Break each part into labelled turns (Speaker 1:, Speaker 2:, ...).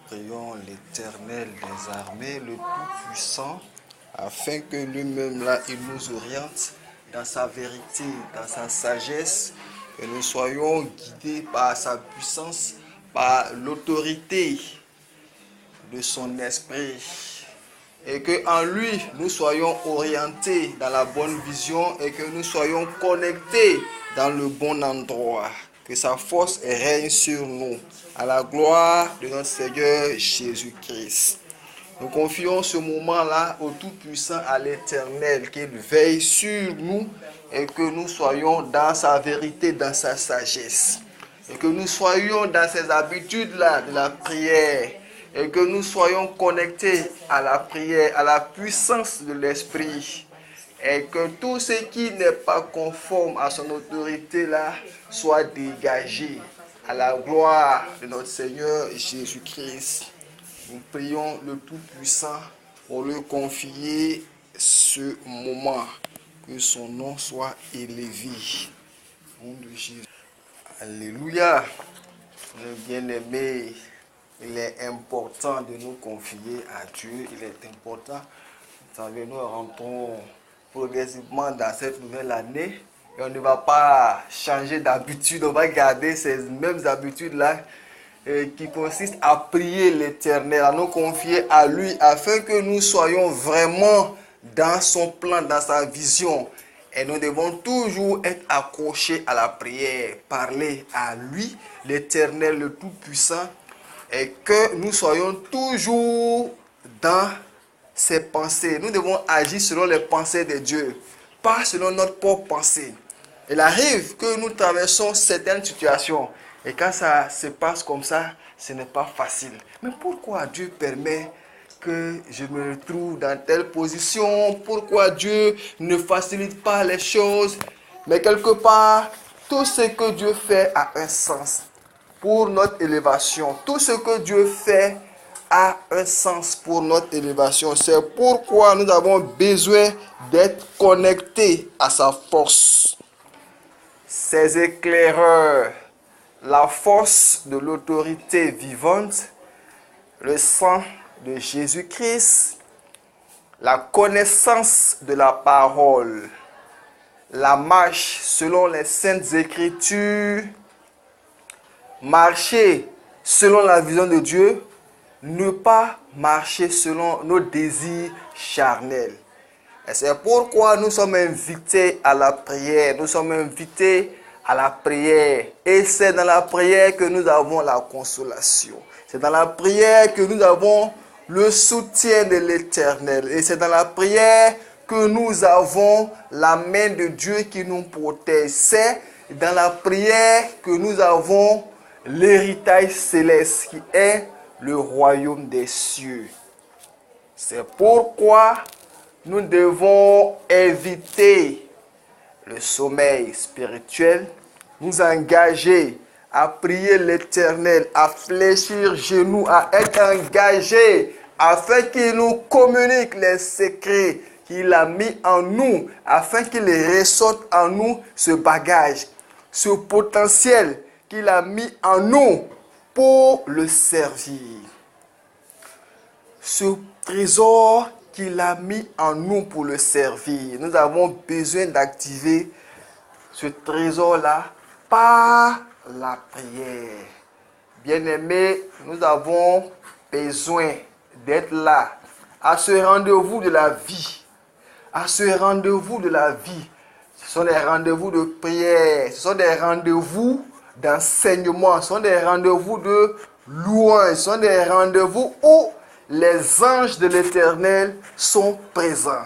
Speaker 1: prions l'Éternel des armées, le Tout-Puissant, afin que lui-même là, il nous oriente dans sa vérité, dans sa sagesse, que nous soyons guidés par sa puissance, par l'autorité de son esprit, et que en lui nous soyons orientés dans la bonne vision et que nous soyons connectés dans le bon endroit. Que sa force règne sur nous, à la gloire de notre Seigneur Jésus-Christ. Nous confions ce moment-là au Tout-Puissant, à l'Éternel, qu'il veille sur nous et que nous soyons dans sa vérité, dans sa sagesse. Et que nous soyons dans ces habitudes-là de la prière. Et que nous soyons connectés à la prière, à la puissance de l'Esprit. Et que tout ce qui n'est pas conforme à son autorité-là soit dégagé à la gloire de notre Seigneur Jésus-Christ. Nous prions le Tout-Puissant pour lui confier ce moment. Que son nom soit élevé. Au nom de Jésus. Alléluia. Mes bien-aimés, il est important de nous confier à Dieu. Il est important. Vous savez, nous rentrons progressivement dans cette nouvelle année et on ne va pas changer d'habitude. On va garder ces mêmes habitudes-là qui consistent à prier l'Éternel, à nous confier à lui afin que nous soyons vraiment dans son plan, dans sa vision. Et nous devons toujours être accrochés à la prière, parler à lui, l'Éternel, le Tout-Puissant, et que nous soyons toujours dans ses pensées. Nous devons agir selon les pensées de Dieu, pas selon notre propre pensée. Il arrive que nous traversons certaines situations et quand ça se passe comme ça, ce n'est pas facile. Mais pourquoi Dieu permet que je me retrouve dans telle position? Pourquoi Dieu ne facilite pas les choses? Mais quelque part, tout ce que Dieu fait a un sens pour notre élévation. Tout ce que Dieu fait a un sens pour notre élévation. C'est pourquoi nous avons besoin d'être connectés à sa force. Ses éclaireurs, la force de l'autorité vivante, le sang de Jésus-Christ, la connaissance de la parole, la marche selon les saintes écritures, marcher selon la vision de Dieu, ne pas marcher selon nos désirs charnels. Et c'est pourquoi nous sommes invités à la prière. Nous sommes invités à la prière. Et c'est dans la prière que nous avons la consolation. C'est dans la prière que nous avons le soutien de l'Éternel. Et c'est dans la prière que nous avons la main de Dieu qui nous protège. C'est dans la prière que nous avons l'héritage céleste qui est le royaume des cieux. C'est pourquoi nous devons éviter le sommeil spirituel, nous engager à prier l'Éternel, à fléchir genoux, à être engagés afin qu'il nous communique les secrets qu'il a mis en nous, afin qu'il ressorte en nous ce bagage, ce potentiel qu'il a mis en nous pour le servir. Ce trésor qu'il a mis en nous pour le servir. Nous avons besoin d'activer ce trésor-là par la prière. Bien-aimés, nous avons besoin d'être là, à ce rendez-vous de la vie. À ce rendez-vous de la vie. Ce sont des rendez-vous de prière, ce sont des rendez-vous d'enseignement, ce sont des rendez-vous de louange, ce sont des rendez-vous où les anges de l'Éternel sont présents.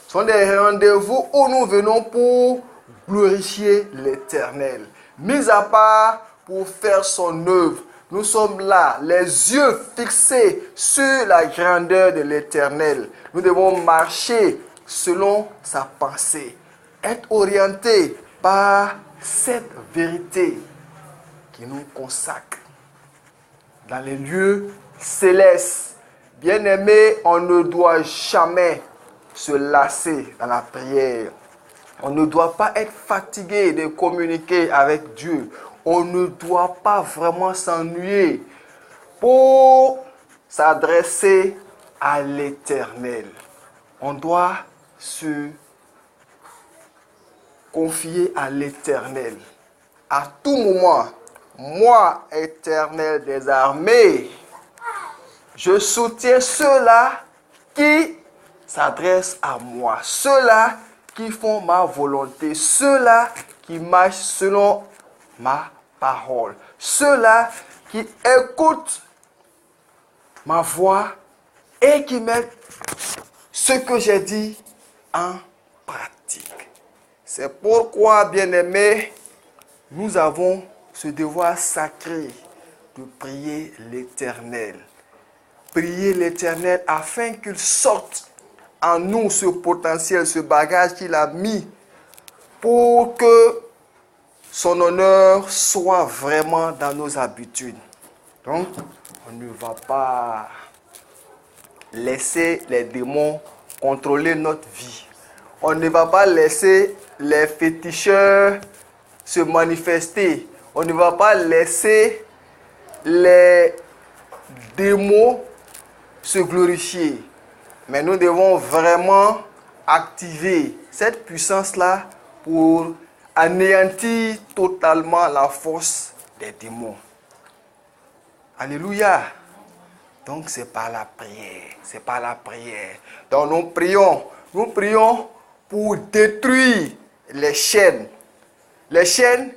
Speaker 1: Ce sont des rendez-vous où nous venons pour glorifier l'Éternel. Mis à part pour faire son œuvre, nous sommes là, les yeux fixés sur la grandeur de l'Éternel. Nous devons marcher selon sa pensée, être orientés par cette vérité qui nous consacre dans les lieux célestes. Bien-aimés, on ne doit jamais se lasser dans la prière. On ne doit pas être fatigué de communiquer avec Dieu. On ne doit pas vraiment s'ennuyer pour s'adresser à l'Éternel. On doit se confier à l'Éternel. À tout moment, moi, Éternel des armées, je soutiens ceux-là qui s'adressent à moi, ceux-là qui font ma volonté, ceux-là qui marchent selon ma parole, ceux-là qui écoutent ma voix et qui mettent ce que j'ai dit en pratique. C'est pourquoi, bien-aimés, nous avons ce devoir sacré de prier l'Éternel. Prier l'Éternel afin qu'il sorte en nous ce potentiel, ce bagage qu'il a mis pour que son honneur soit vraiment dans nos habitudes. Donc, on ne va pas laisser les démons contrôler notre vie. On ne va pas laisser les féticheurs se manifester. On ne va pas laisser les démons se glorifier. Mais nous devons vraiment activer cette puissance-là pour anéantir totalement la force des démons. Alléluia. Donc c'est par la prière. C'est par la prière. Donc nous prions. Nous prions pour détruire les chaînes. Les chaînes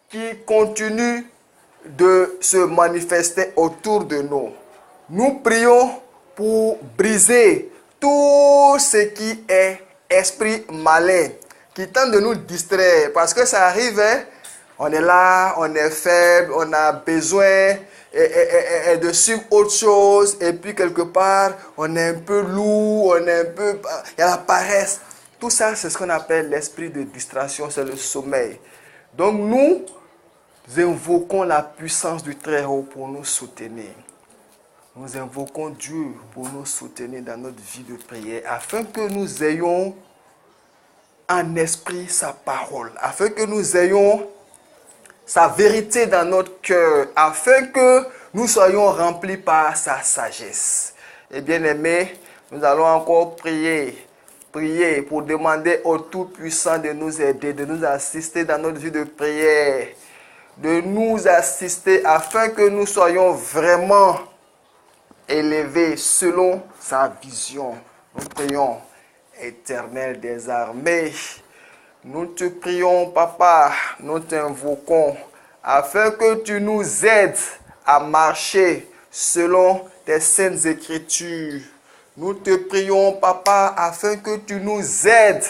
Speaker 1: qui continuent de se manifester autour de nous. Nous prions pour briser tout ce qui est esprit malin, qui tente de nous distraire. Parce que ça arrive, hein? On est là, on est faible, on a besoin de suivre autre chose. Et puis quelque part, on est un peu lourd, on est un peu... Il y a la paresse. Tout ça, c'est ce qu'on appelle l'esprit de distraction, c'est le sommeil. Donc nous invoquons la puissance du Très-Haut pour nous soutenir. Nous invoquons Dieu pour nous soutenir dans notre vie de prière, afin que nous ayons en esprit sa parole, afin que nous ayons sa vérité dans notre cœur, afin que nous soyons remplis par sa sagesse. Et bien aimés, nous allons encore prier pour demander au Tout-Puissant de nous aider, de nous assister dans notre vie de prière, de nous assister afin que nous soyons vraiment élevés selon sa vision. Nous prions, Éternel des armées, nous te prions, Papa, nous t'invoquons afin que tu nous aides à marcher selon tes saintes écritures. Nous te prions, Papa, afin que tu nous aides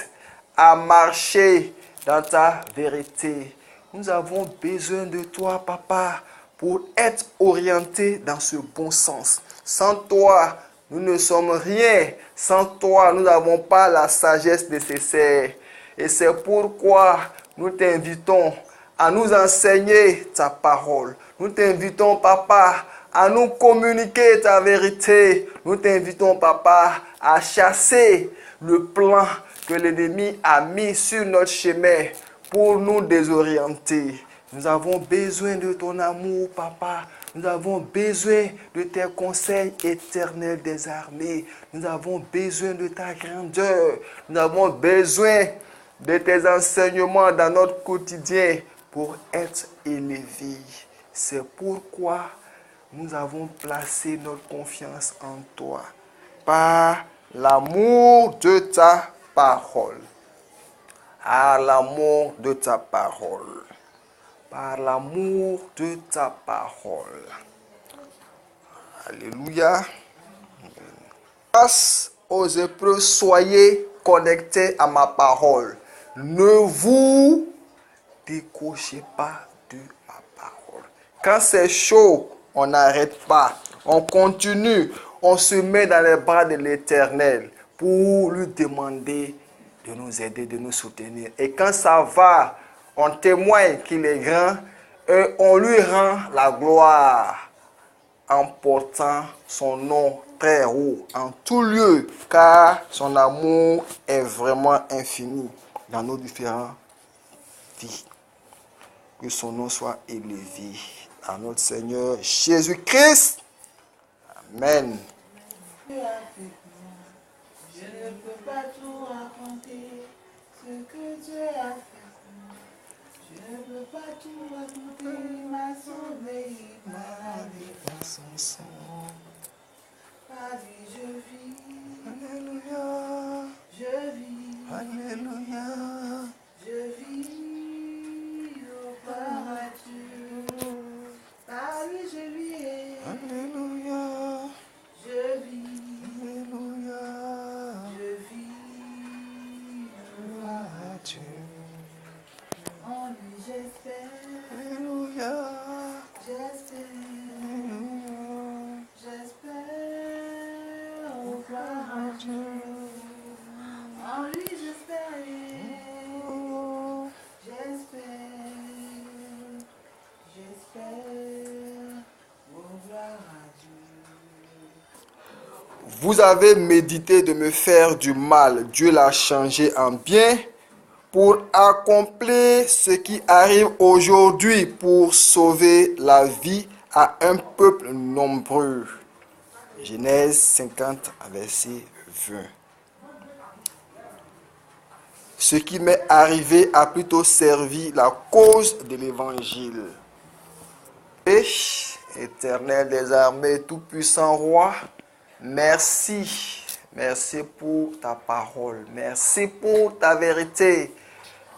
Speaker 1: à marcher dans ta vérité. Nous avons besoin de toi, Papa, pour être orientés dans ce bon sens. Sans toi, nous ne sommes rien. Sans toi, nous n'avons pas la sagesse nécessaire. Et c'est pourquoi nous t'invitons à nous enseigner ta parole. Nous t'invitons, Papa, à nous communiquer ta vérité. Nous t'invitons, Papa, à chasser le plan que l'ennemi a mis sur notre chemin pour nous désorienter. Nous avons besoin de ton amour, Papa. Nous avons besoin de tes conseils éternels des armées. Nous avons besoin de ta grandeur. Nous avons besoin de tes enseignements dans notre quotidien pour être élevés. C'est pourquoi nous avons placé notre confiance en toi par l'amour de ta parole. Par l'amour de ta parole. Par l'amour de ta parole. Alléluia. Face aux épreuves, soyez connectés à ma parole. Ne vous décrochez pas de ma parole. Quand c'est chaud, on n'arrête pas. On continue. On se met dans les bras de l'Éternel pour lui demander de nous aider, de nous soutenir. Et quand ça va, on témoigne qu'il est grand et on lui rend la gloire en portant son nom très haut en tout lieu, car son amour est vraiment infini dans nos différentes vies. Que son nom soit élevé à notre Seigneur Jésus-Christ. Amen. Amen.
Speaker 2: Je ne peux pas tout raconter ce que Dieu a fait. Je ne peux pas tout raconter, il m'a sauvé, il m'a défendu.
Speaker 1: Son sang.
Speaker 2: Par lui je vis,
Speaker 1: Alléluia.
Speaker 2: je vis,
Speaker 1: Alléluia.
Speaker 2: je vis au paradis. Par lui je vis,
Speaker 1: Alléluia.
Speaker 2: je vis,
Speaker 1: Alléluia.
Speaker 2: je vis au paradis. En lui j'espère,
Speaker 1: Alléluia.
Speaker 2: j'espère,
Speaker 1: Alléluia.
Speaker 2: j'espère au paradis. En lui j'espère, j'espère, j'espère au paradis.
Speaker 1: Vous avez médité de me faire du mal. Dieu l'a changé en bien pour accomplir ce qui arrive aujourd'hui, pour sauver la vie à un peuple nombreux. Genèse 50, verset 20. Ce qui m'est arrivé a plutôt servi la cause de l'évangile. Éternel des armées, tout-puissant roi, merci. Merci pour ta parole. Merci pour ta vérité.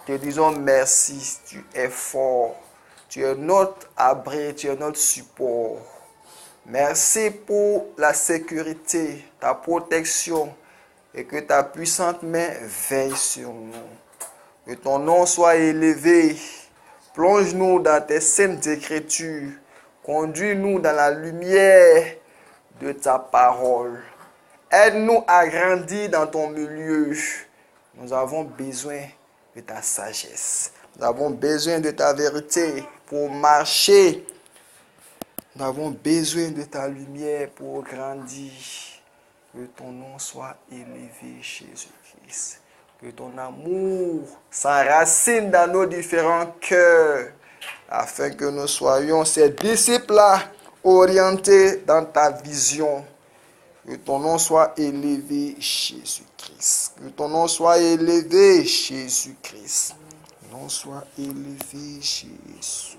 Speaker 1: Te disons merci. Tu es fort. Tu es notre abri. Tu es notre support. Merci pour la sécurité, ta protection et que ta puissante main veille sur nous. Que ton nom soit élevé. Plonge-nous dans tes saintes écritures. Conduis-nous dans la lumière de ta parole. Aide-nous à grandir dans ton milieu. Nous avons besoin de ta sagesse. Nous avons besoin de ta vérité pour marcher. Nous avons besoin de ta lumière pour grandir. Que ton nom soit élevé, Jésus-Christ. Que ton amour s'enracine dans nos différents cœurs, afin que nous soyons ces disciples-là orientés dans ta vision. Que ton nom soit élevé, Jésus-Christ. Que ton nom soit élevé, Jésus-Christ. Que ton nom soit élevé, Jésus.